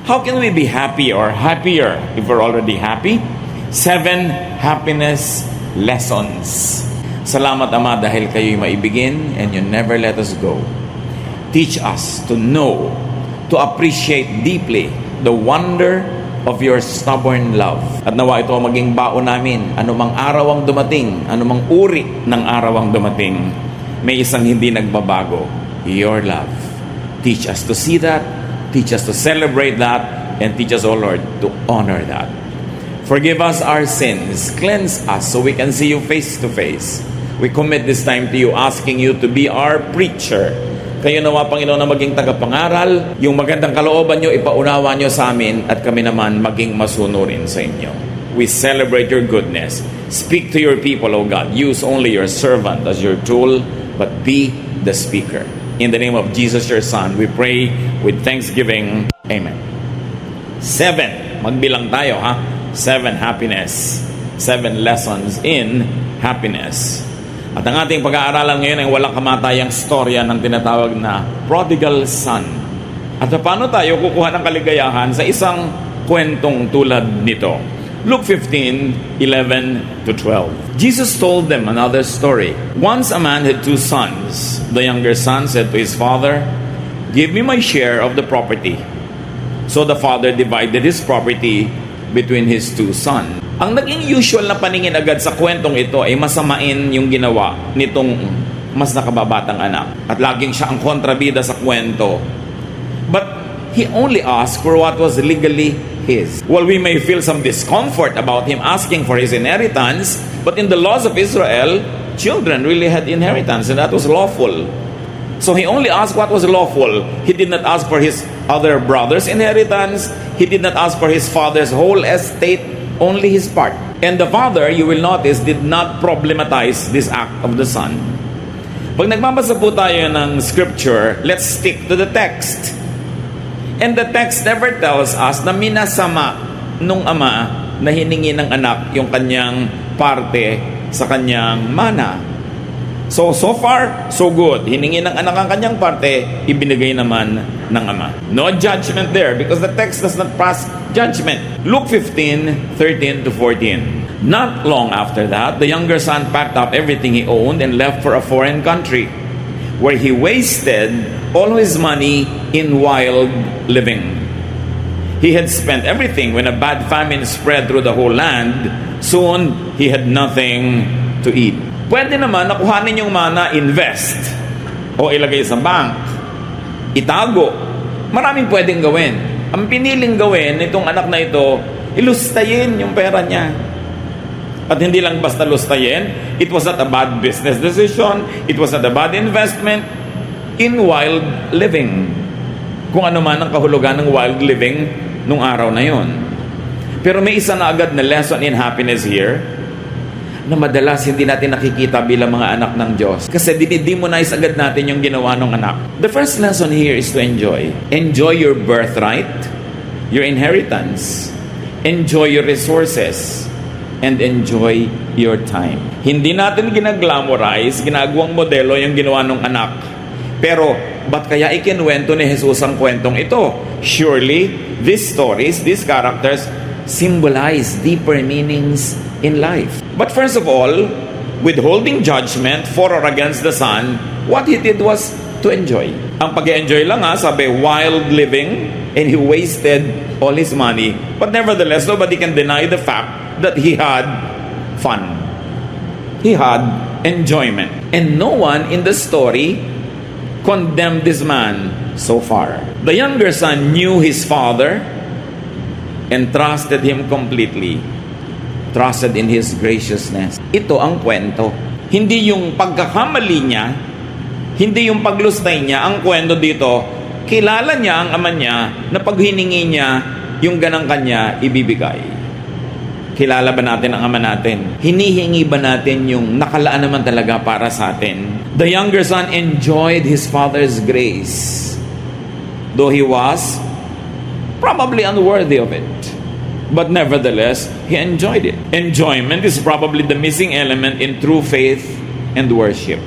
How can we be happy or happier if we're already happy? 7 happiness lessons. Salamat, Ama, dahil kayo'y maibigin and you never let us go. Teach us to know, to appreciate deeply the wonder of your stubborn love. At nawa ito maging baon namin, anumang araw ang dumating, anumang uri ng araw ang dumating, may isang hindi nagbabago, your love. Teach us to see that, teach us to celebrate that, and teach us, O Lord, to honor that. Forgive us our sins, cleanse us so we can see you face to face. We commit this time to you, asking you to be our preacher. Kayo nawa, Panginoon, na maging tagapangaral, yung magandang kalooban nyo, ipaunawa nyo sa amin, at kami naman maging masunurin sa inyo. We celebrate your goodness. Speak to your people, O God. Use only your servant as your tool, but be the speaker. In the name of Jesus, your Son, we pray with thanksgiving. Amen. 7. Magbilang tayo, ha? 7 happiness. 7 lessons in happiness. At ang ating pag-aaralan ngayon ay walang kamatayang storya ng tinatawag na prodigal son. At paano tayo kukuha ng kaligayahan sa isang kwentong tulad nito? Luke 15:11-12. Jesus told them another story. Once a man had 2 sons. The younger son said to his father, "Give me my share of the property." So the father divided his property between his 2 sons. Ang naging usual na paningin agad sa kwentong ito ay masamain yung ginawa nitong mas nakababatang anak. At laging siya ang kontrabida sa kwento. But he only asked for what was legally his. While we may feel some discomfort about him asking for his inheritance, but in the laws of Israel, children really had inheritance, and that was lawful. So he only asked what was lawful. He did not ask for his other brother's inheritance. He did not ask for his father's whole estate, only his part. And the father, you will notice, did not problematize this act of the son. Pag nagbabasa po tayo ng scripture, let's stick to the text. And the text never tells us na minasama nung ama na hiningi ng anak yung kanyang parte sa kanyang mana. So far, so good. Hiningi ng anak ang kanyang parte, ibinigay naman ng ama. No judgment there because the text does not pass judgment. Luke 15:13-14. Not long after that, the younger son packed up everything he owned and left for a foreign country, where he wasted all his money in wild living. He had spent everything when a bad famine spread through the whole land. Soon, he had nothing to eat. Pwede naman nakuhanin yung mana, invest, o ilagay sa bank, itago. Maraming pwedeng gawin. Ang piniling gawin nitong anak na ito, ilustayin yung pera niya. At hindi lang basta lustayin, it was not a bad business decision, it was not a bad investment in wild living. Kung ano man ang kahulugan ng wild living nung araw na yon. Pero may isa na agad na lesson in happiness here, na madalas hindi natin nakikita bilang mga anak ng Diyos. Kasi dinidemonize agad natin yung ginawa ng anak. The first lesson here is to enjoy. Enjoy your birthright, your inheritance. Enjoy your resources. And enjoy your time. Hindi natin ginaglamorize, ginagawang modelo yung ginawa ng anak. Pero, ba't kaya ikinwento ni Jesus ang kwentong ito? Surely, these stories, these characters, symbolize deeper meanings in life. But first of all, withholding judgment for or against the son, what he did was to enjoy. Ang pag-enjoy lang sabi, wild living, and he wasted all his money. But nevertheless, nobody can deny the fact that he had fun. He had enjoyment. And no one in the story condemned this man so far. The younger son knew his father and trusted him completely. Trusted in his graciousness. Ito ang kwento. Hindi yung pagkakamali niya, hindi yung paglustay niya. Ang kwento dito, kilala niya ang ama niya na pag hiningi niya, yung ganang kanya ibibigay. Kilala ba natin ang ama natin? Hinihingi ba natin yung nakalaan naman talaga para sa atin? The younger son enjoyed his father's grace, though he was probably unworthy of it. But nevertheless, he enjoyed it. Enjoyment is probably the missing element in true faith and worship.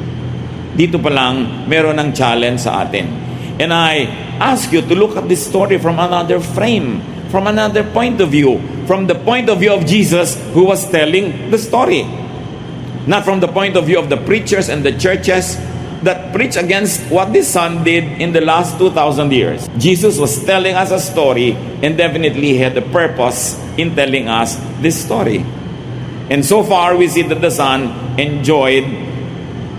Dito pa lang, meron ng challenge sa atin. And I ask you to look at this story from another frame, from another point of view, from the point of view of Jesus who was telling the story. Not from the point of view of the preachers and the churches that preach against what the Son did in the last 2,000 years. Jesus was telling us a story, and definitely he had a purpose in telling us this story. And so far, we see that the Son enjoyed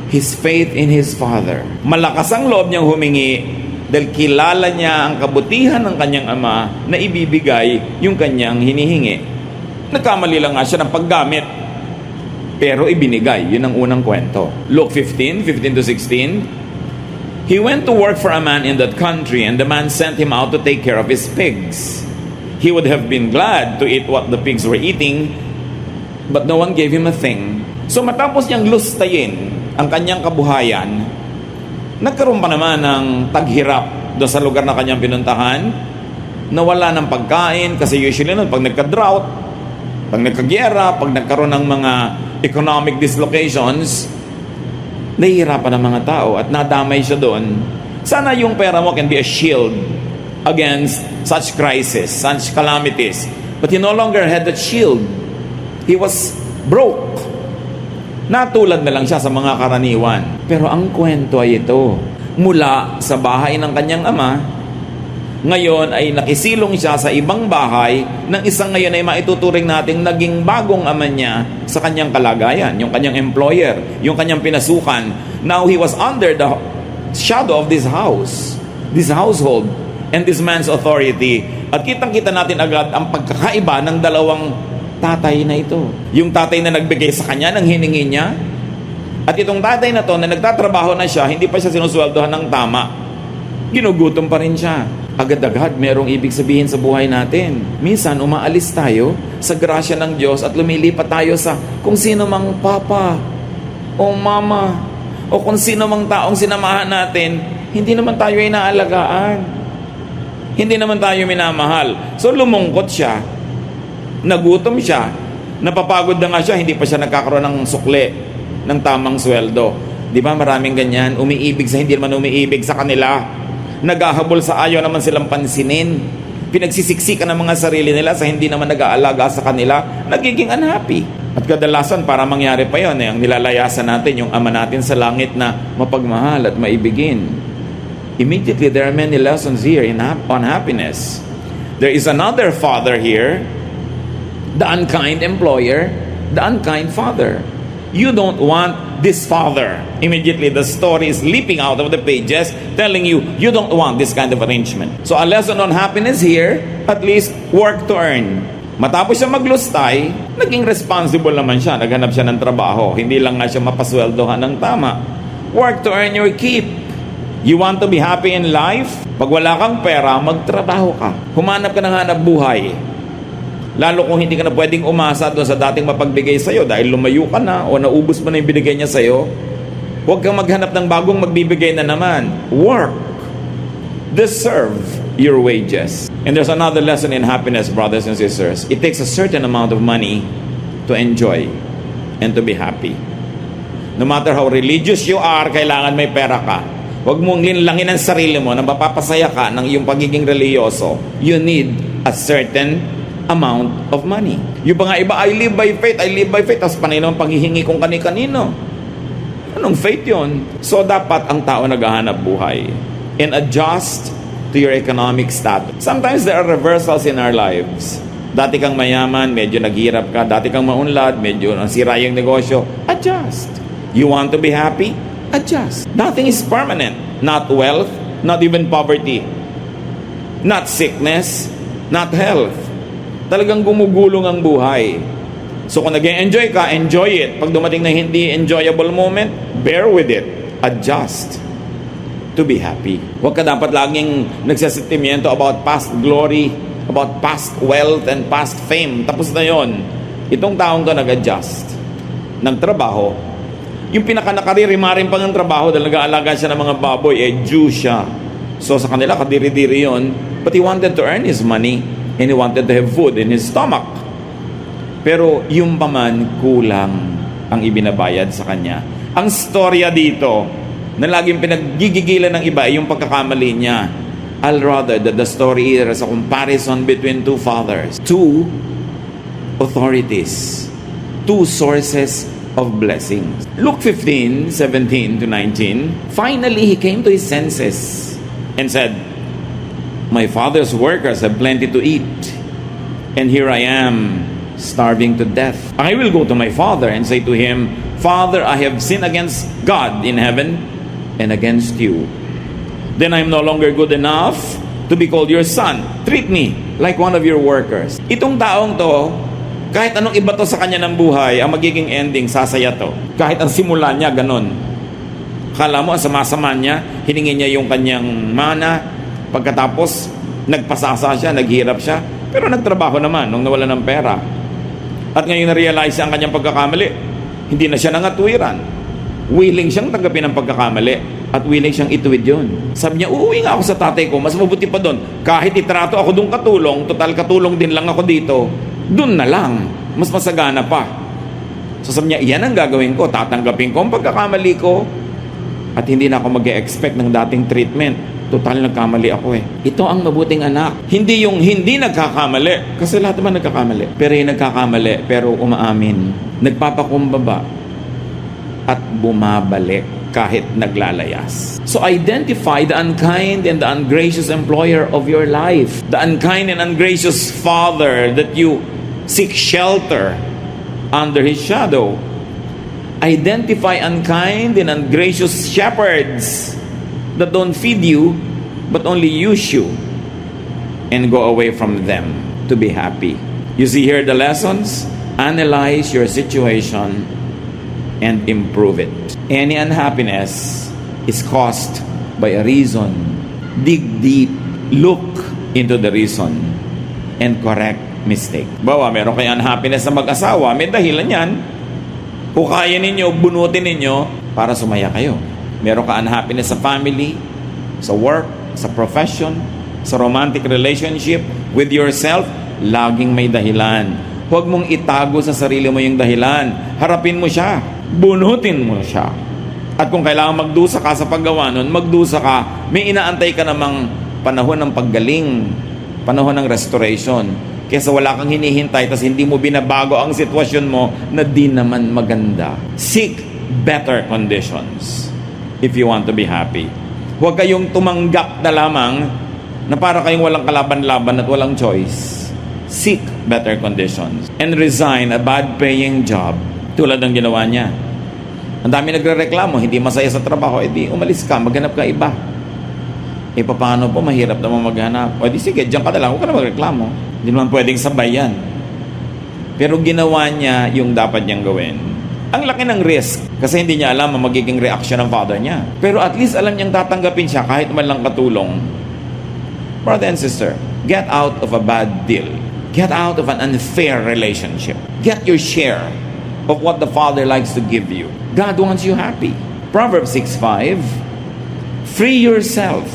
his faith in his Father. Malakas ang loob niyang humingi dahil kilala niya ang kabutihan ng kanyang Ama na ibibigay yung kanyang hinihingi. Nagkamali lang nga siya ng paggamit, pero ibinigay. Yun ang unang kwento. Luke 15:15-16. He went to work for a man in that country, and the man sent him out to take care of his pigs. He would have been glad to eat what the pigs were eating, but no one gave him a thing. So matapos niyang lustayin ang kanyang kabuhayan, nagkaroon pa naman ng taghirap doon sa lugar na kanyang pinuntahan, nawala ng pagkain, kasi usually nun, pag nagka-drought, pag nagka-gyera, pag nagkaroon ng mga economic dislocations, nahihirapan ang mga tao at nadamay siya doon. Sana yung pera mo can be a shield against such crisis, such calamities. But he no longer had that shield. He was broke. Natulad na lang siya sa mga karaniwan. Pero ang kwento ay ito. Mula sa bahay ng kanyang ama, ngayon ay nakisilong siya sa ibang bahay ng isang ngayon ay maituturing nating naging bagong ama niya sa kanyang kalagayan, yung kanyang employer, yung kanyang pinasukan. Now he was under the shadow of this house, this household, and this man's authority. At kitang-kita natin agad ang pagkakaiba ng dalawang tatay na ito. Yung tatay na nagbigay sa kanya ng hiningi niya, at itong tatay na to na nagtatrabaho na siya, hindi pa siya sinusweldohan ng tama. Ginugutom pa rin siya. Agad-agad merong ibig sabihin sa buhay natin. Minsan umaalis tayo sa grasya ng Diyos at lumilipat tayo sa kung sino mang papa o mama o kung sino mang taong sinamahan natin, hindi naman tayo ay naalagaan. Hindi naman tayo minamahal. So lumungkot siya, nagutom siya, napapagod na nga siya, hindi pa siya nagkakaroon ng sukle, ng tamang sweldo. Di ba maraming ganyan, umiibig sa hindi naman umiibig sa kanila. Naghahabol sa ayaw naman silang pansinin. Pinagsisiksikan ng mga sarili nila sa hindi naman nag-aalaga sa kanila, nagiging unhappy. At kadalasan para mangyari pa yun, ang nilalayasan natin yung ama natin sa langit na mapagmahal at maibigin. Immediately, there are many lessons here on happiness. There is another father here, the unkind employer, the unkind father. You don't want this father. Immediately, the story is leaping out of the pages, telling you, you don't want this kind of arrangement. So, a lesson on happiness here, at least work to earn. Matapos siya maglustay, naging responsible naman siya. Naghanap siya ng trabaho. Hindi lang nga siya mapasweldohan ng tama. Work to earn your keep. You want to be happy in life? Pag wala kang pera, magtrabaho ka. Humanap ka ng hanap buhay. Lalo kung hindi ka na pwedeng umasa doon sa dating mapagbigay sa'yo dahil lumayo ka na o naubos mo na yung binigay niya sa'yo, huwag kang maghanap ng bagong magbibigay na naman. Work. Deserve your wages. And there's another lesson in happiness, brothers and sisters. It takes a certain amount of money to enjoy and to be happy. No matter how religious you are, kailangan may pera ka. Huwag mong linlangin ang sarili mo na mapapasaya ka ng iyong pagiging religyoso. You need a certain amount of money. Yung pa nga iba, I live by faith, tapos panay naman paghihingi kung kani-kanino. Anong faith yun? So dapat ang tao naghahanap buhay and adjust to your economic status. Sometimes there are reversals in our lives. Dati kang mayaman, medyo naghirap ka. Dati kang maunlad, medyo nasira yung negosyo. Adjust. You want to be happy? Adjust. Nothing is permanent. Not wealth, not even poverty. Not sickness, not health. Talagang gumugulong ang buhay. So kung nag-enjoy ka, enjoy it. Pag dumating na hindi enjoyable moment, bear with it. Adjust to be happy. Huwag ka dapat laging nagsasentimiento about past glory, about past wealth and past fame. Tapos na yon. Itong taong to nag-adjust. Nagtrabaho. Yung pinaka-nakaririmarin pang ng trabaho dahil nag-aalaga siya ng mga baboy, Jew siya. So sa kanila, kadiri-diri yon. But he wanted to earn his money. And he wanted to have food in his stomach. Pero yung paman, kulang ang ibinabayad sa kanya. Ang storya dito, na laging pinaggigigilan ng iba, ay yung pagkakamali niya. I'll rather that the story is a comparison between two fathers, two authorities, two sources of blessings. Luke 15:17 to 19, finally he came to his senses and said, my father's workers have plenty to eat, and here I am starving to death. I will go to my father and say to him, Father, I have sinned against God in heaven and against you. Then I am no longer good enough to be called your son. Treat me like one of your workers. Itong taong to, kahit anong iba to sa kanya ng buhay, ang magiging ending, sasaya to. Kahit ang simula niya, ganun. Kala mo, ang sama-sama niya, hiningi niya yung kanyang mana. Pagkatapos, nagpasasa siya, naghirap siya. Pero nagtrabaho naman nung nawala ng pera. At ngayon na-realize ang kanyang pagkakamali. Hindi na siya nangatwiran. Willing siyang tanggapin ang pagkakamali. At willing siyang ituwid yun. Sabi niya, uuwi nga ako sa tatay ko. Mas mabuti pa doon. Kahit itrato ako doon katulong, total katulong din lang ako dito, doon na lang. Mas masagana pa. So sabi niya, iyan ang gagawin ko. Tatanggapin ko ang pagkakamali ko. At hindi na ako mag-e-expect ng dating treatment. Total nagkamali ako eh. Ito ang mabuting anak. Hindi yung hindi nagkakamali. Kasi lahat naman nagkakamali. Pero yung nagkakamali, pero umaamin. Nagpapakumbaba. At bumabalik kahit naglalayas. So identify the unkind and the ungracious employer of your life. The unkind and ungracious father that you seek shelter under his shadow. Identify unkind and ungracious shepherds that don't feed you but only use you, and go away from them to be happy. You see here the lessons? Analyze your situation and improve it. Any unhappiness is caused by a reason. Dig deep, look into the reason, and correct mistake. Bawa, meron kayo unhappiness sa mag-asawa, may dahilan yan. Kung kaya ninyo, bunutin ninyo para sumaya kayo. Meron ka unhappiness sa family, sa work, sa profession, sa romantic relationship, with yourself, laging may dahilan. Huwag mong itago sa sarili mo yung dahilan. Harapin mo siya. Bunutin mo siya. At kung kailangan magdusa ka sa paggawa nun, magdusa ka. May inaantay ka namang panahon ng paggaling, panahon ng restoration. Kesa wala kang hinihintay, tas hindi mo binabago ang sitwasyon mo na di naman maganda. Seek better conditions if you want to be happy. Huwag kayong tumanggap na lamang na para kayong walang kalaban-laban at walang choice. Seek better conditions and resign a bad-paying job tulad ng ginawa niya. Ang dami nagrereklamo, hindi masaya sa trabaho, edi umalis ka, maghanap ka iba. E paano po, mahirap naman maghanap. O di sige, diyan ka na lang, huwag ka na magreklamo. Hindi naman pwedeng sabay yan. Pero ginawa niya yung dapat niyang gawin. Ang laki ng risk kasi hindi niya alam ang magiging reaction ng father niya. Pero at least alam niyang tatanggapin siya kahit man lang katulong. Brother and sister, get out of a bad deal. Get out of an unfair relationship. Get your share of what the Father likes to give you. God wants you happy. Proverbs 6:5, free yourself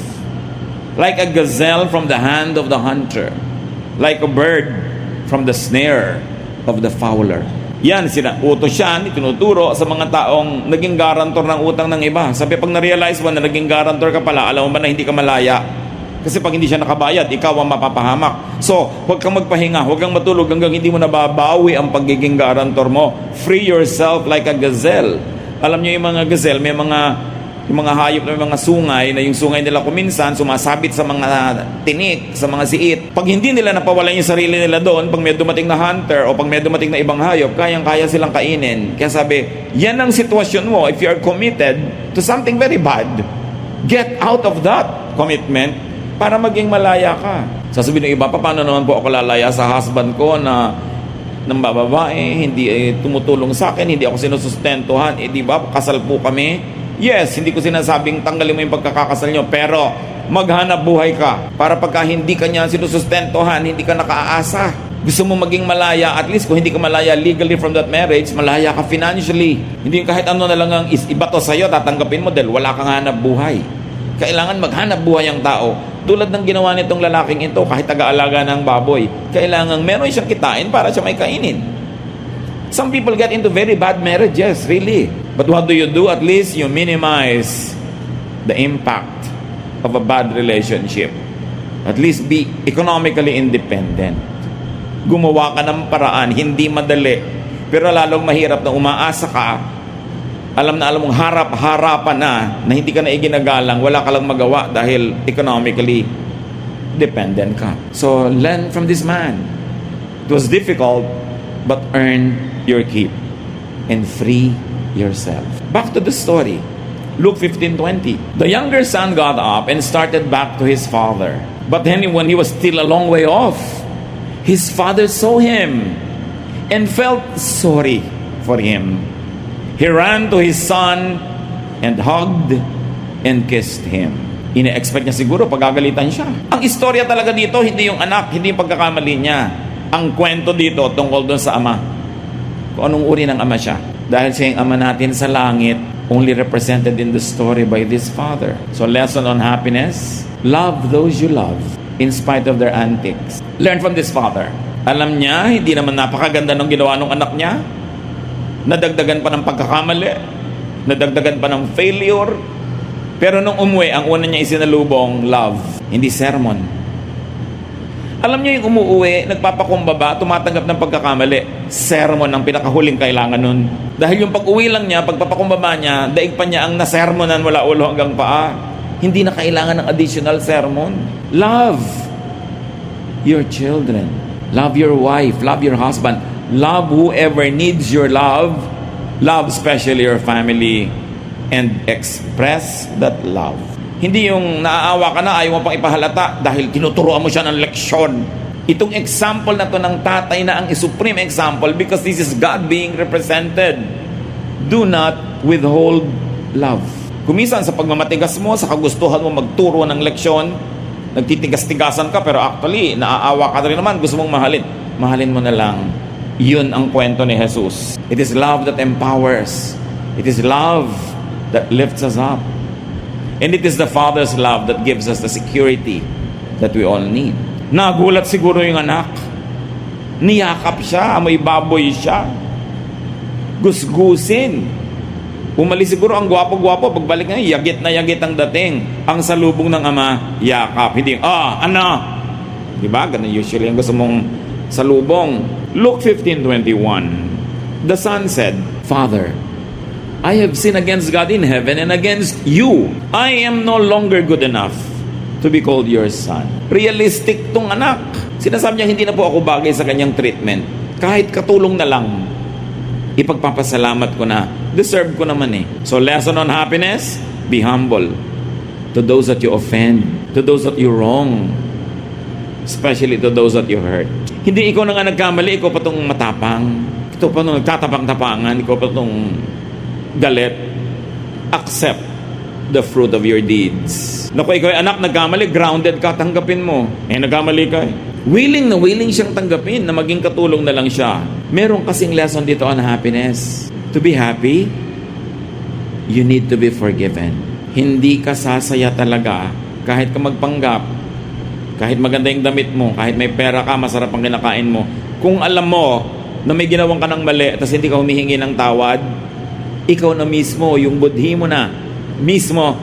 like a gazelle from the hand of the hunter, like a bird from the snare of the fowler. Yan, utos yan, itinuturo sa mga taong naging garantor ng utang ng iba. Sabi, pag na-realize mo na naging garantor ka pala, alam mo ba na hindi ka malaya? Kasi pag hindi siya nakabayad, ikaw ang mapapahamak. So, huwag kang magpahinga, huwag kang matulog hanggang hindi mo nababawi ang pagiging garantor mo. Free yourself like a gazelle. Alam niyo yung mga gazelle, may yung mga hayop na may mga sungay, na yung sungay nila kuminsan sumasabit sa mga tinik, sa mga siit. Pag hindi nila napawalan yung sarili nila doon, pag may dumating na hunter o pag may dumating na ibang hayop, kayang-kaya silang kainin. Kaya sabi, yan ang sitwasyon mo if you are committed to something very bad. Get out of that commitment para maging malaya ka. Sasabihin ng iba, paano naman po ako lalaya sa husband ko na ng babae, hindi tumutulong sa akin, hindi ako sinusustentuhan, di ba, kasal po kami. Yes, hindi ko sinasabing tanggalin mo yung pagkakakasal nyo, pero maghanap buhay ka para pagka hindi ka niya sinusustentuhan, hindi ka nakaasa. Gusto mo maging malaya, at least kung hindi ka malaya legally from that marriage, malaya ka financially. Hindi kahit ano na lang ang iba to sa'yo, tatanggapin mo dahil wala kang hanap buhay. Kailangan maghanap buhay ang tao. Tulad ng ginawa nitong lalaking ito, kahit taga-alaga ng baboy, kailangan meron siyang kitain para siya may kainin. Some people get into very bad marriages, really. But what do? At least you minimize the impact of a bad relationship. At least be economically independent. Gumawa ka ng paraan, hindi madali. Pero lalong mahirap na umaasa ka, alam mong harap-harapan na hindi ka na iginagalang, wala ka lang magawa dahil economically dependent ka. So, learn from this man. It was difficult, but earn your keep and free yourself. Back to the story. Luke 15:20. The younger son got up and started back to his father. But then when he was still a long way off, his father saw him and felt sorry for him. He ran to his son and hugged and kissed him. Ine-expect niya siguro pagagalitan siya. Ang istorya talaga dito, hindi yung anak, hindi yung pagkakamali niya. Ang kwento dito tungkol doon sa ama. Kung anong uri ng ama siya. Dahil siya yung ama natin sa langit, only represented in the story by this father. So lesson on happiness, love those you love in spite of their antics. Learn from this father. Alam niya, hindi naman napakaganda ng ginawa ng anak niya. Nadagdagan pa ng pagkakamali. Nadagdagan pa ng failure. Pero nung umuwi, ang una niya isinalubong, love, hindi sermon. Alam niyo yung umuwi, nagpapakumbaba, tumatanggap ng pagkakamali. Sermon ang pinakahuling kailangan nun. Dahil yung pag-uwi lang niya, pagpapakumbaba niya, daig pa niya ang nasermonan mula ulo hanggang paa. Hindi na kailangan ng additional sermon. Love your children. Love your wife. Love your husband. Love whoever needs your love. Love especially your family. And express that love. Hindi yung naaawa ka na, ayaw mo pang ipahalata dahil tinuturuan mo siya ng leksyon. Itong example na to ng tatay na ang supreme example because this is God being represented. Do not withhold love. Kumisan sa pagmamatigas mo, sa kagustuhan mo magturo ng leksyon, nagtitigas-tigasan ka pero actually, naaawa ka rin naman, gusto mong mahalin. Mahalin mo na lang. Yun ang kwento ni Jesus. It is love that empowers. It is love that lifts us up. And it is the Father's love that gives us the security that we all need. Nagulat siguro yung anak. Niyakap siya, amoy baboy siya. Gusgusin. Umalis siguro ang gwapo-gwapo. Pagbalik niya, yagit na yagit ang dating. Ang salubong ng ama, yakap. Hindi, ano? Diba? Ganun usually ang gusto mong salubong. Luke 15:21. The son said, Father, I have sinned against God in heaven and against you. I am no longer good enough to be called your son. Realistic tong anak. Sinasabi niya, hindi na po ako bagay sa kanyang treatment. Kahit katulong na lang, ipagpapasalamat ko na. Deserve ko naman eh. So lesson on happiness, be humble to those that you offend, to those that you wrong, especially to those that you hurt. Hindi ikaw na nga nagkamali, ikaw pa itong matapang. Ikaw pa itong nagtatapang-tapangan, ikaw pa itong galit. Accept the fruit of your deeds. Naku, ikaw ay anak, nagkamali, grounded ka, tanggapin mo. Nagkamali ka. Willing na willing siyang tanggapin na maging katulong na lang siya. Meron kasing lesson dito on happiness. To be happy, you need to be forgiven. Hindi ka sasaya talaga kahit ka magpanggap, kahit maganda yung damit mo, kahit may pera ka, masarap ang kinakain mo. Kung alam mo na may ginawang ka ng mali at hindi ka humihingi ng tawad, ikaw na mismo, yung budhi mo na mismo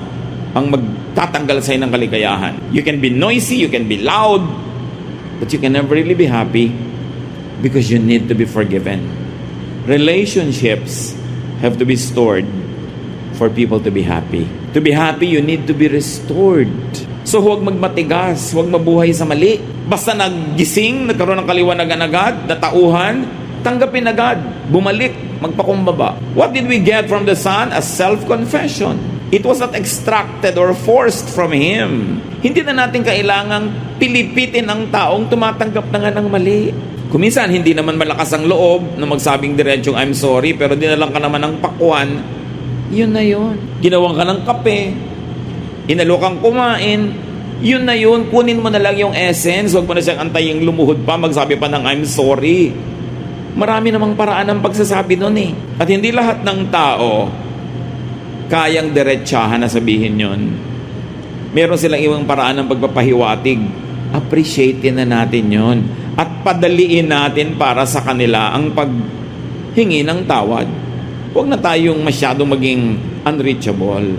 ang magtatanggal sa'yo ng kaligayahan. You can be noisy, you can be loud, but you can never really be happy because you need to be forgiven. Relationships have to be stored for people to be happy. To be happy, you need to be restored. So huwag magmatigas, huwag mabuhay sa mali. Basta naggising, nagkaroon ng kaliwanagan agad, natauhan, tanggapin agad, bumalik, magpakumbaba. What did we get from the Son? A self-confession. It was not extracted or forced from Him. Hindi na natin kailangang pilipitin ang taong tumatanggap na nga ng mali. Kuminsan, hindi naman malakas ang loob na magsabing diretsyong I'm sorry, pero dinalang ka naman ng pakwan, yun na yun. Ginawang ka ng kape, inalo kang kumain, yun na yun, kunin mo na lang yung essence, huwag mo na siyang antaying lumuhod pa, magsabi pa ng I'm sorry. Marami namang paraan ng pagsasabi nun eh. At hindi lahat ng tao kayang diretsahan na sabihin yun. Meron silang ibang paraan ng pagpapahiwatig. Appreciatein na natin yun. At padaliin natin para sa kanila ang paghingi ng tawad. Huwag na tayong masyadong maging unreachable.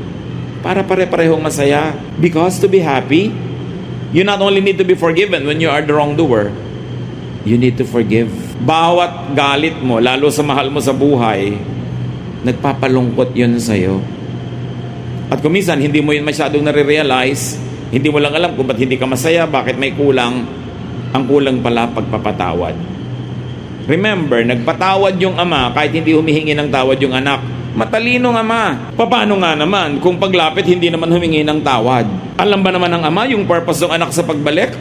Para pare-parehong masaya. Because to be happy, You not only need to be forgiven when you are the wrongdoer, you need to forgive. Bawat galit mo, lalo sa mahal mo sa buhay, nagpapalungkot yun sa'yo. At kung minsan, hindi mo yun masyadong nare-realize, hindi mo lang alam kung ba't hindi ka masaya, bakit may kulang. Ang kulang pala pagpapatawad. Remember, nagpatawad yung ama kahit hindi humihingi ng tawad yung anak. Matalinong ama. Paano nga naman kung paglapit hindi naman humingi ng tawad? Alam ba naman ng ama yung purpose ng anak sa pagbalik?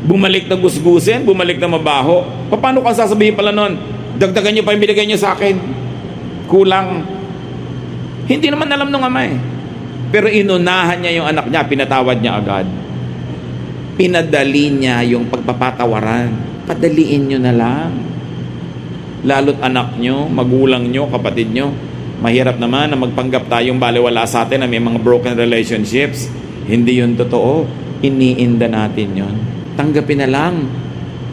Bumalik na gusgusin, bumalik na mabaho. Paano ka sasabihin pala nun? Dagdagan niyo pa yung binigay niyo sa akin. Kulang. Hindi naman alam ng ama eh. Pero inunahan niya yung anak niya, pinatawad niya agad. Pinadali niya yung pagpapatawaran. Padaliin niyo na lang. Lalo't anak niyo, magulang niyo, kapatid niyo. Mahirap naman na magpanggap tayong baliwala sa atin na may mga broken relationships. Hindi yun totoo. Iniinda natin yun. Tanggapin na lang.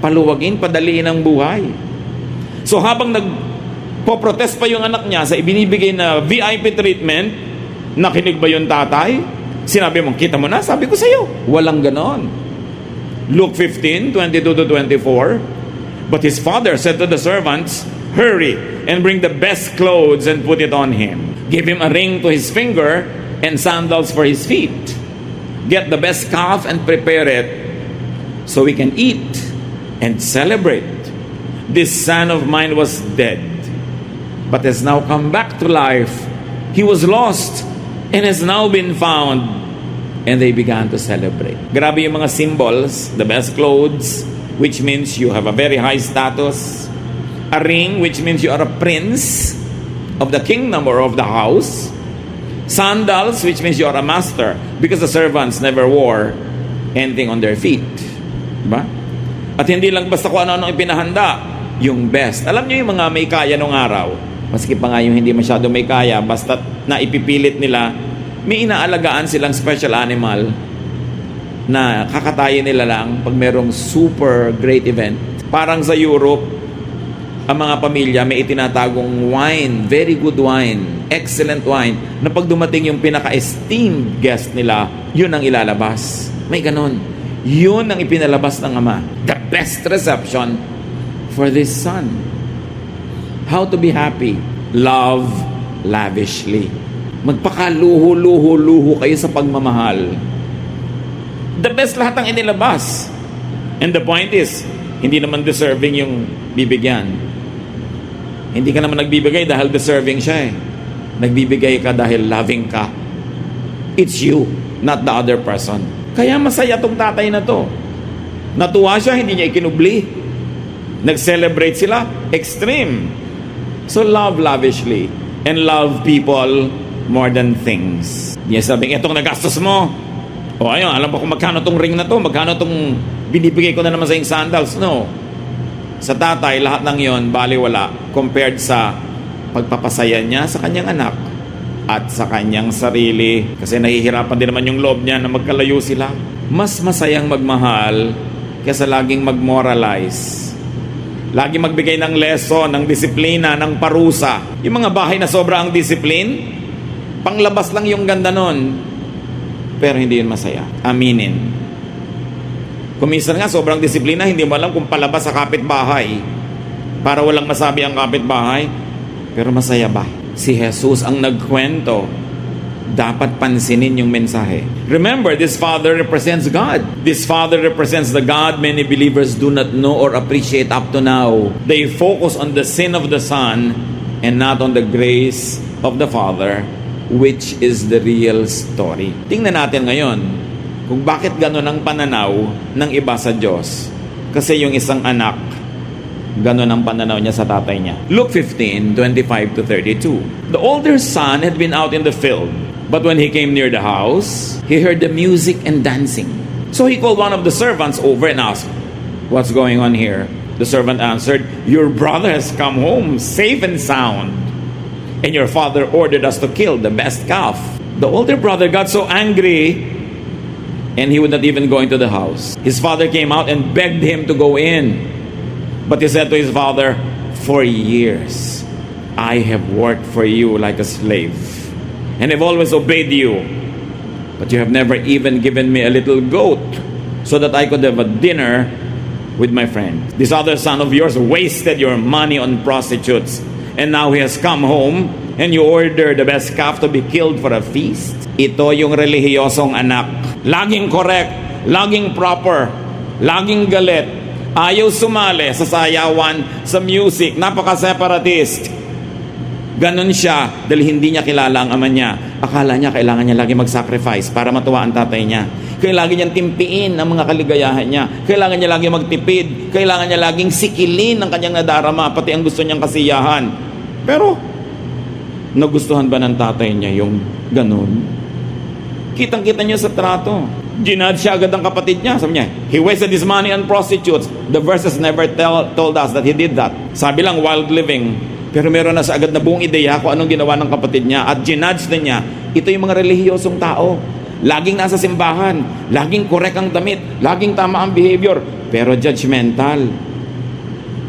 Paluwagin, padaliin ang buhay. So habang nagpo-protest pa yung anak niya sa ibinibigay na VIP treatment, nakinig ba yung tatay? Sinabi mo, kita mo na, sabi ko sa'yo. Walang ganon. Luke 15, 22 to 24. But his father said to the servants, hurry and bring the best clothes and put it on him. Give him a ring to his finger and sandals for his feet. Get the best calf and prepare it so we can eat and celebrate. This son of mine was dead, but has now come back to life. He was lost and has now been found. And they began to celebrate. Grabe yung mga symbols, the best clothes, which means you have a very high status. A ring, which means you are a prince of the kingdom or of the house. Sandals, which means you are a master, because the servants never wore anything on their feet. Diba? At hindi lang basta kung ano-ano ipinahanda, yung best. Alam niyo yung mga may kaya nung araw, maski pa nga yung hindi masyado may kaya, basta na ipipilit nila, may inaalagaan silang special animal na kakatayin nila lang pag merong super great event. Parang sa Europe, ang mga pamilya may itinatagong wine, very good wine, excellent wine, na pag dumating yung pinaka-esteemed guest nila, yun ang ilalabas. May ganon. Yun ang ipinalabas ng ama. The best reception for this son. How to be happy? Love lavishly. Magpakaluho-luho-luho kayo sa pagmamahal. The best lahat ang inilabas. And the point is, hindi naman deserving yung bibigyan. Hindi ka naman nagbibigay dahil deserving siya eh. Nagbibigay ka dahil loving ka. It's you, not the other person. Kaya masaya tong tatay na to. Natuwa siya, hindi niya ikinubli. Nag-celebrate sila, extreme. So love lavishly and love people more than things. Hindi niya sabing, etong nagastos mo. O ayun, alam mo kung magkano tong ring na to, magkano tong binibigay ko na naman sa yung sandals. No. Sa tatay, lahat ng yon baliwala compared sa pagpapasaya niya sa kanyang anak at sa kanyang sarili. Kasi nahihirapan din naman yung loob niya na magkalayo sila. Mas masayang magmahal kaysa laging mag-moralize. Lagi magbigay ng lesson, ng disiplina, ng parusa. Yung mga bahay na sobra ang discipline, panglabas lang yung ganda nun, pero hindi yun masaya. Aminin. Kung minsan nga sobrang disiplina, hindi mo alam kung palabas sa kapitbahay para walang masabi ang kapitbahay, pero masaya ba? Si Jesus ang nagkwento. Dapat pansinin yung mensahe. Remember, this father represents God. This father represents the God many believers do not know or appreciate up to now. They focus on the sin of the son and not on the grace of the father, which is the real story. Tingnan natin ngayon kung bakit gano'n ang pananaw ng iba sa Diyos. Kasi yung isang anak, gano'n ang pananaw niya sa tatay niya. Luke 15, 25 to 32. The older son had been out in the field, but when he came near the house, he heard the music and dancing. So he called one of the servants over and asked, "What's going on here?" The servant answered, "Your brother has come home safe and sound, and your father ordered us to kill the best calf." The older brother got so angry, and he would not even go into the house. His father came out and begged him to go in. But he said to his father, "For years, I have worked for you like a slave, and have always obeyed you. but you have never even given me a little goat so that I could have a dinner with my friend. This other son of yours wasted your money on prostitutes, and now he has come home and you order the best calf to be killed for a feast. Ito yung relihiyosong anak. Laging correct, laging proper, laging galit, ayaw sumali sa sayawan, sa music, napaka-separatist. Ganon siya dahil hindi niya kilala ang ama niya. Akala niya kailangan niya lagi mag-sacrifice para matuwa ang tatay niya. Kailangan niyang timpiin ang mga kaligayahan niya. Kailangan niya lagi magtipid. Kailangan niya laging sikilin ang kanyang nadarama, pati ang gusto niyang kasiyahan. Pero, nagustuhan ba ng tatay niya yung ganon? Kitang-kita niyo sa trato. Ginad siya agad ang kapatid niya. Sabi niya, he wasted his money on prostitutes. The verses never told us that he did that. Sabi lang, wild living. Pero meron na sa agad na buong ideya kung anong ginawa ng kapatid niya. At ginudge na niya, ito yung mga relihiyosong tao. Laging nasa simbahan, laging correct ang damit, laging tama ang behavior, pero judgmental.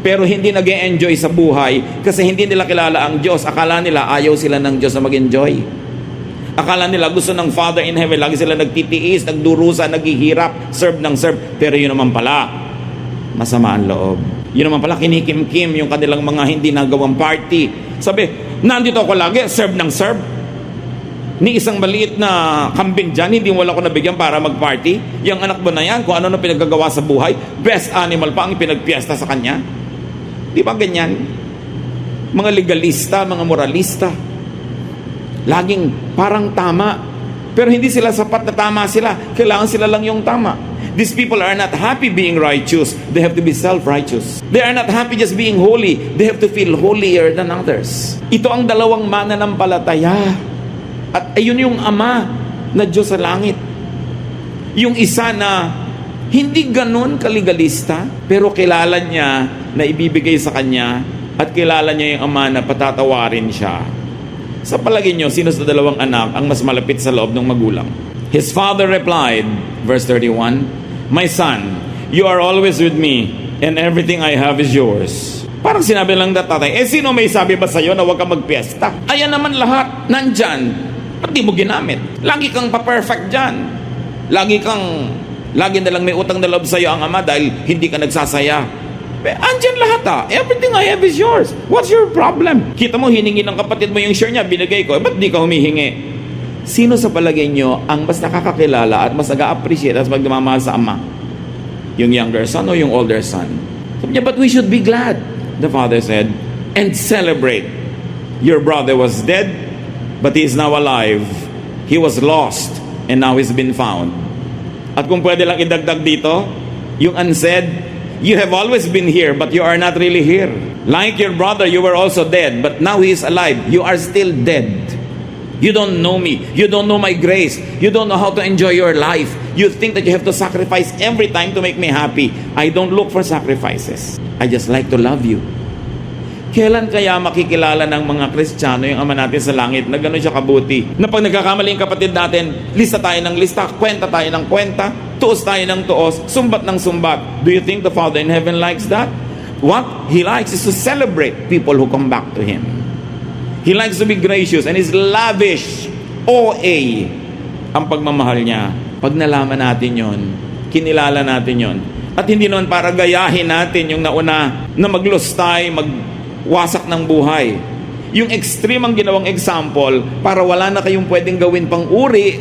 Pero hindi nag-e-enjoy sa buhay kasi hindi nila kilala ang Diyos. Akala nila ayaw sila ng Diyos na mag-enjoy. Akala nila gusto ng Father in Heaven. Lagi sila nagtitiis, nagdurusa, naghihirap, serve ng serve. Pero yun naman pala, masama ang loob. Yun naman pala, kinikim-kim yung kanilang mga hindi nagawang party. Sabi, nandito ako lagi, serve ng serve. Ni isang maliit na kambing dyan, hindi wala ko nabigyan para mag-party. Yung anak ba na yan, kung ano na pinagagawa sa buhay, best animal pa ang pinagpiesta sa kanya. Di ba ganyan? Mga legalista, mga moralista. Laging parang tama. Pero hindi sila sapat na tama sila. Kailangan sila lang yung tama. These people are not happy being righteous. They have to be self-righteous. They are not happy just being holy. They have to feel holier than others. Ito ang dalawang mananampalataya. At ayun yung ama na Diyos sa langit. Yung isa na hindi ganun kaligalista, pero kilala niya na ibibigay sa kanya at kilala niya yung ama na patatawarin siya. Sa palagay niyo, sino sa dalawang anak ang mas malapit sa loob ng magulang? His father replied, verse 31, "My son, you are always with me, and everything I have is yours." Parang sinabi lang na tatay, sino may sabi ba sa'yo na huwag kang magpiesta? Ayan naman lahat, nandyan. Ba't di mo ginamit? Lagi kang pa-perfect dyan. Lagi na lang may utang na loob sa'yo ang ama dahil hindi ka nagsasaya. Andyan lahat Everything I have is yours. What's your problem? Kita mo, hiningi ng kapatid mo yung share niya, binigay ko. Ba't di ka humihingi? Sino sa palagay nyo ang mas nakakakilala at mas nag-a-appreciate at magmamahal sa ama? Yung younger son o yung older son? Sabi niya, but we should be glad, the father said, and celebrate. Your brother was dead, but he is now alive. He was lost, and now he's been found. At kung pwede lang idagdag dito, yung unsaid, you have always been here, but you are not really here. Like your brother, you were also dead, but now he is alive. You are still dead. You don't know me. You don't know my grace. You don't know how to enjoy your life. You think that you have to sacrifice every time to make me happy. I don't look for sacrifices. I just like to love you. Kailan kaya makikilala ng mga Kristiyano yung ama natin sa langit na gano'n siya kabuti? Na pag nagkakamali yung kapatid natin, lista tayo ng lista, kwenta tayo ng kwenta, tuos tayo ng tuos, sumbat ng sumbat. Do you think the Father in heaven likes that? What He likes is to celebrate people who come back to Him. He likes to be gracious and is lavish, OA, ang pagmamahal niya. Pag nalaman natin yon, kinilala natin yon. At hindi naman para gayahin natin yung nauna na maglustay, wasak ng buhay. Yung extreme ang ginawang example para wala na kayong pwedeng gawin pang uri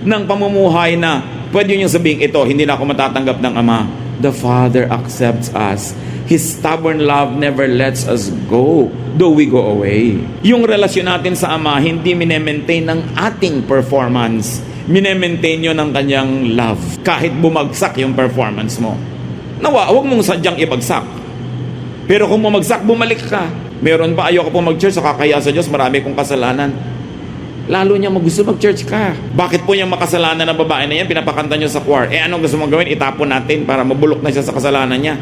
ng pamumuhay na pwede nyo sabihin, ito, hindi na ako matatanggap ng ama. The Father accepts us. His stubborn love never lets us go, though we go away. Yung relasyon natin sa ama, hindi minemaintain ng ating performance. Minemaintain nyo ng kanyang love. Kahit bumagsak yung performance mo. Nawa, huwag mong sadyang ibagsak. Pero kung bumagsak, bumalik ka. Meron ba, ayoko po mag-church, so kakaya sa Diyos, marami kong kasalanan. Lalo niya gusto mag-church ka. Bakit po yung makasalanan ng babae na yan, pinapakanta niyo sa choir? Anong gusto mong gawin? Itapon natin para mabulok na siya sa kasalanan niya.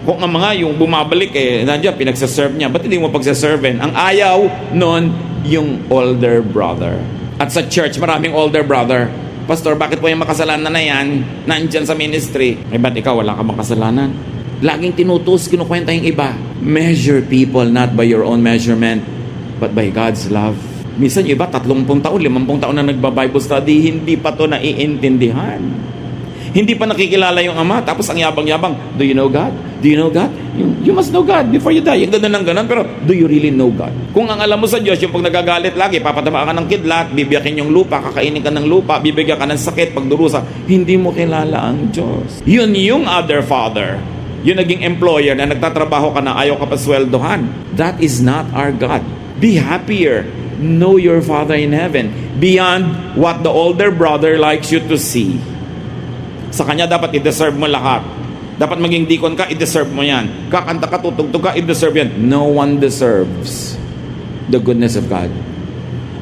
Kung ang mga yung bumabalik, nandiyan, pinagsaserve niya. Ba't hindi mo pagsaserven? Ang ayaw nun, yung older brother. At sa church, maraming older brother. Pastor, bakit po yung makasalanan na yan, nandiyan sa ministry? Ba't ikaw, wala ka makasalanan? Laging tinutus, kinukwenta yung iba. Measure people not by your own measurement, but by God's love. Minsan iba, 30 taon, 50 taon na nagba-Bible study, hindi pa to naiintindihan. Hindi pa nakikilala yung Ama, tapos ang yabang-yabang, do you know God? Do you know God? You must know God before you die. Yung ganda ng ganon, pero do you really know God? Kung ang alam mo sa Diyos, yung pag nagagalit lagi, papataba ka ng kidlat, bibiyakin yung lupa, kakainin ka ng lupa, bibigyan ka ng sakit, pagdurusa, hindi mo kilala ang Diyos. Yun yung other father. Yung naging employer na nagtatrabaho ka na ayaw ka pa sweldohan. That is not our God. Be happier. Know your Father in heaven beyond what the older brother likes you to see. Sa kanya dapat i-deserve mo lahat. Dapat maging deacon ka, i-deserve mo yan. Kakanta ka, tutugtog ka, i-deserve yan. No one deserves the goodness of God.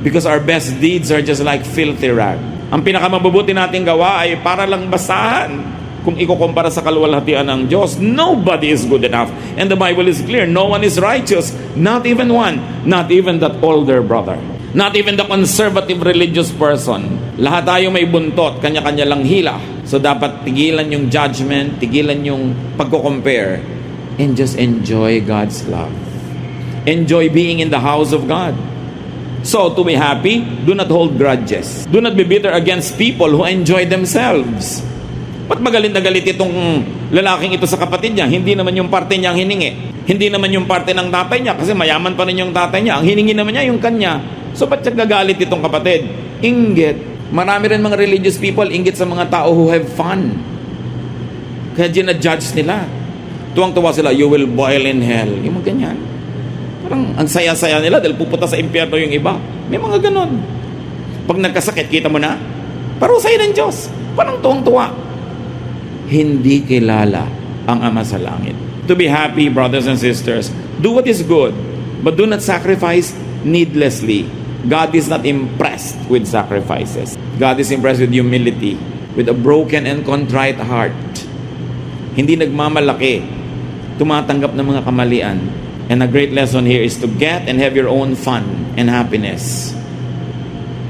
Because our best deeds are just like filthy rag. Ang pinakamabubuti nating gawa ay para lang basahan. Kung ikukumpara sa kaluwalhatian ng Diyos, nobody is good enough. And the Bible is clear, no one is righteous. Not even one. Not even that older brother. Not even the conservative religious person. Lahat tayo may buntot, kanya-kanya lang hila. So dapat tigilan yung judgment, tigilan yung pagko-compare, and just enjoy God's love. Enjoy being in the house of God. So to be happy, do not hold grudges. Do not be bitter against people who enjoy themselves. Ba't magalit na galit itong lalaking ito sa kapatid niya? Hindi naman yung parte niya ang hiningi. Hindi naman yung parte ng tatay niya kasi mayaman pa rin yung tatay niya. Ang hiningi naman niya yung kanya. So ba't siya gagalit itong kapatid? Inggit. Marami rin mga religious people, inggit sa mga tao who have fun. Kaya ginadjudge nila. Tuwang-tuwa sila, you will boil in hell. Yung mga ganyan. Parang ang saya-saya nila dahil pupunta sa impyerno yung iba. May mga ganon. Pag nagkasakit, kita mo na, parusay ng Diyos. Parang tuwang-tuwa. Hindi kilala ang Ama sa langit. To be happy, brothers and sisters, do what is good, but do not sacrifice needlessly. God is not impressed with sacrifices. God is impressed with humility, with a broken and contrite heart. Hindi nagmamalaki, tumatanggap ng mga kamalian. And a great lesson here is to get and have your own fun and happiness.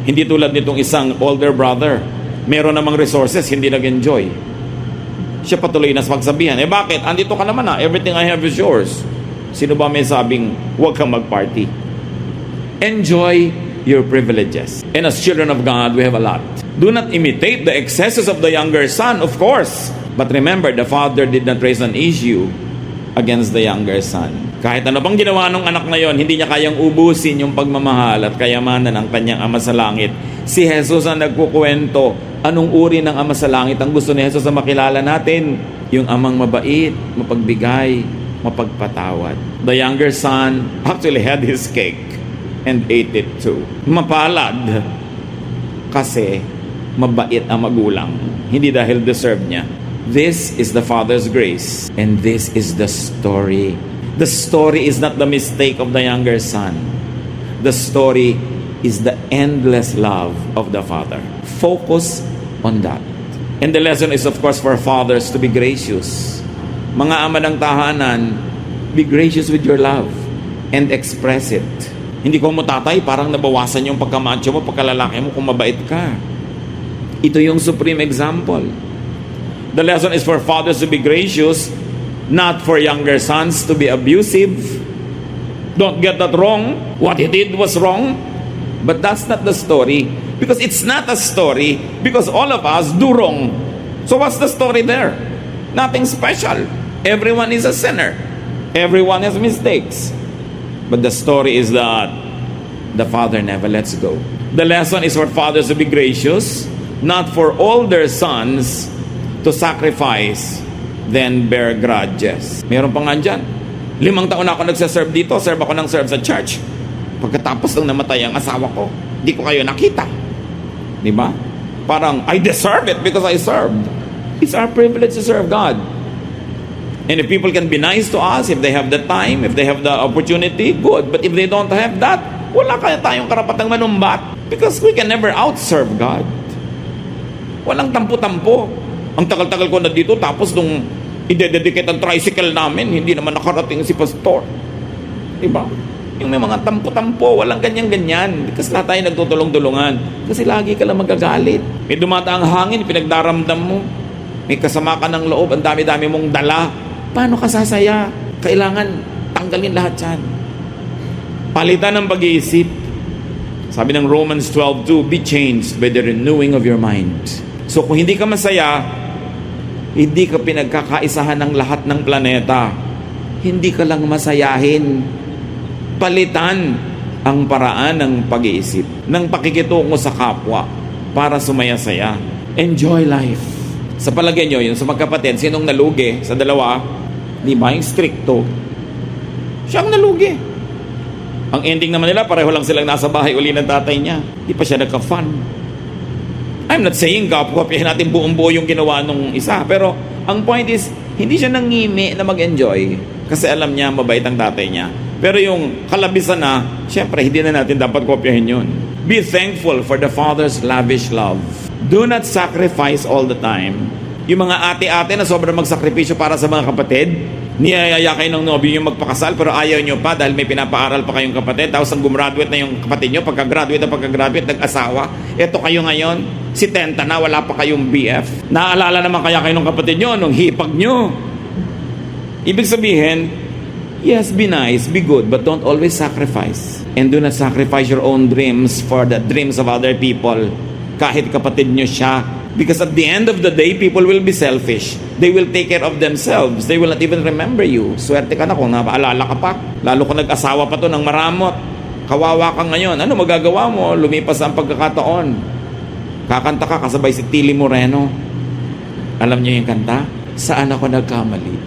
Hindi tulad nitong isang older brother, meron namang resources, hindi nag-enjoy. Siya patuloy na sa pagsabihan, bakit? Andito ka naman everything I have is yours. Sino ba may sabing, huwag kang mag-party? Enjoy your privileges. And as children of God, we have a lot. Do not imitate the excesses of the younger son, of course. But remember, the father did not raise an issue against the younger son. Kahit ano bang ginawa ng anak na yon, hindi niya kayang ubusin yung pagmamahal at kayamanan ng kanyang Ama sa Langit. Si Jesus ang nagkukwento, anong uri ng Ama sa Langit ang gusto ni Jesus na makilala natin? Yung amang mabait, mapagbigay, mapagpatawad. The younger son actually had his cake and ate it too. Mapalad kasi mabait ang magulang. Hindi dahil deserve niya. This is the Father's grace, and this is the story. The story is not the mistake of the younger son. The story is the endless love of the Father. Focus on that. And the lesson is, of course, for fathers to be gracious. Mga ama ng tahanan, be gracious with your love and express it. Hindi ko mo tatay, parang nabawasan yung pagkamacho mo, pagkalalaki mo kung mabait ka. Ito yung supreme example. The lesson is for fathers to be gracious, not for younger sons to be abusive. Don't get that wrong. What he did was wrong. But that's not the story. Because it's not a story. Because all of us do wrong. So what's the story there? Nothing special. Everyone is a sinner. Everyone has mistakes. But the story is that the Father never lets go. The lesson is for fathers to be gracious, not for older sons to sacrifice, then bear grudges. Meron pa nga dyan. 5 taon na ako nagsaserve dito. Serve ako ng serve sa church. Pagkatapos nang namatay ang asawa ko, di ko kayo nakita. Di ba? Parang, I deserve it because I served. It's our privilege to serve God. And if people can be nice to us, if they have the time, if they have the opportunity, good. But if they don't have that, wala kaya tayong karapatang manumbat. Because we can never outserve God. Walang tampo-tampo. Ang tagal-tagal ko na dito, tapos nung i-dedicate ang tricycle namin, hindi naman nakarating si pastor. Diba? Yung may mga tampo-tampo, walang ganyan-ganyan. Kasi lahat tayo nagtutulong-tulungan. Kasi lagi ka lang magagalit. May dumataang hangin, pinagdaramdam mo. May kasama ka ng loob, ang dami-dami mong dala. Paano ka sasaya? Kailangan tanggalin lahat yan. Palitan ng pag-iisip. Sabi ng Romans 12:2, be changed by the renewing of your mind. So kung hindi ka masaya, hindi ka pinagkakaisahan ng lahat ng planeta. Hindi ka lang masayahin. Palitan ang paraan ng pag-iisip, ng pakikitungo sa kapwa para sumaya-saya. Enjoy life. Sa palagay nyo, yun sa magkapatid, sinong nalugi sa dalawa? Di ba? Yung stricto. Siya ang nalugi. Ang ending naman nila, pareho lang silang nasa bahay uli ng tatay niya. Di pa siya nagka-fun. I'm not saying kopyahin natin buong-buo yung ginawa nung isa. Pero ang point is, hindi siya nangimi na mag-enjoy. Kasi alam niya, mabait ang tatay niya. Pero yung kalabisan na, syempre, hindi na natin dapat kopyahin yun. Be thankful for the Father's lavish love. Do not sacrifice all the time. Yung mga ate-ate na sobrang magsakripisyo para sa mga kapatid, niyayaya kayo ng nobyo yung magpakasal pero ayaw nyo pa dahil may pinapaaral pa kayong kapatid. Tapos ang gumraduate na yung kapatid nyo, pagka-graduate nag-asawa. Eto kayo ngayon, si Tenta na, wala pa kayong BF. Naalala naman kaya kayo ng kapatid nyo nung hipag nyo. Ibig sabihin, yes, be nice, be good, but don't always sacrifice. And do not sacrifice your own dreams for the dreams of other people. Kahit kapatid nyo siya. Because at the end of the day, people will be selfish. They will take care of themselves. They will not even remember you. Swerte ka na kung napaalala ka pa. Lalo kung nag-asawa pa to ng maramot. Kawawa ka ngayon. Ano magagawa mo? Lumipas ang pagkakataon. Kakanta ka kasabay si Tilly Moreno. Alam niyo yung kanta? Saan ako nagkamali?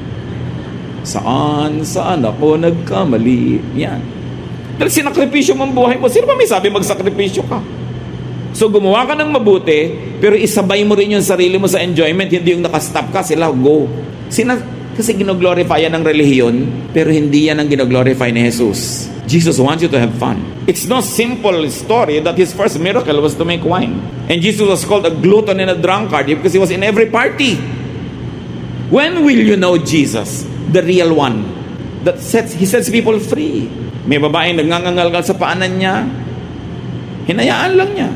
Saan ako nagkamali? Yan. Dahil sinakripisyo mo ang buhay mo. Sino ba may sabi magsakripisyo ka? So gumawa ka ng mabuti, pero isabay mo rin yung sarili mo sa enjoyment, hindi yung nakastop ka, sila go. Kasi ginoglorify yan ng relihiyon, pero hindi yan ang ginoglorify ni Jesus. Jesus wants you to have fun. It's no simple story that his first miracle was to make wine. And Jesus was called a glutton and a drunkard because he was in every party. When will you know Jesus, the real one, he sets people free? May babaeng nagngangalgal sa paanan niya, hinayaan lang niya.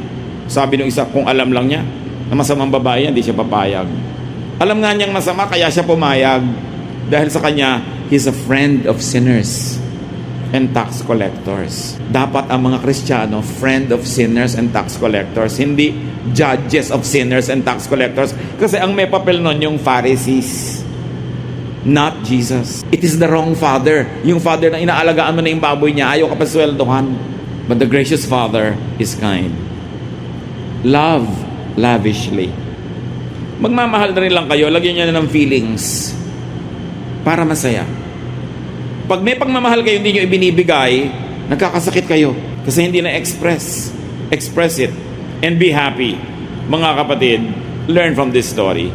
Sabi nung isa, kung alam lang niya na masamang babae yan, hindi siya papayag. Alam nga niyang masama, kaya siya pumayag. Dahil sa kanya, he's a friend of sinners and tax collectors. Dapat ang mga Kristiyano, friend of sinners and tax collectors, hindi judges of sinners and tax collectors. Kasi ang may papel nun yung Pharisees, not Jesus. It is the wrong father. Yung father na inaalagaan mo na yung baboy niya, ayaw ka pa sweldohan. But the gracious Father is kind. Love lavishly. Magmamahal na rin lang kayo, lagyan nyo na ng feelings para masaya. Pag may pagmamahal kayo hindi nyo ibinibigay, nagkakasakit kayo kasi hindi na express. Express it and be happy. Mga kapatid, learn from this story.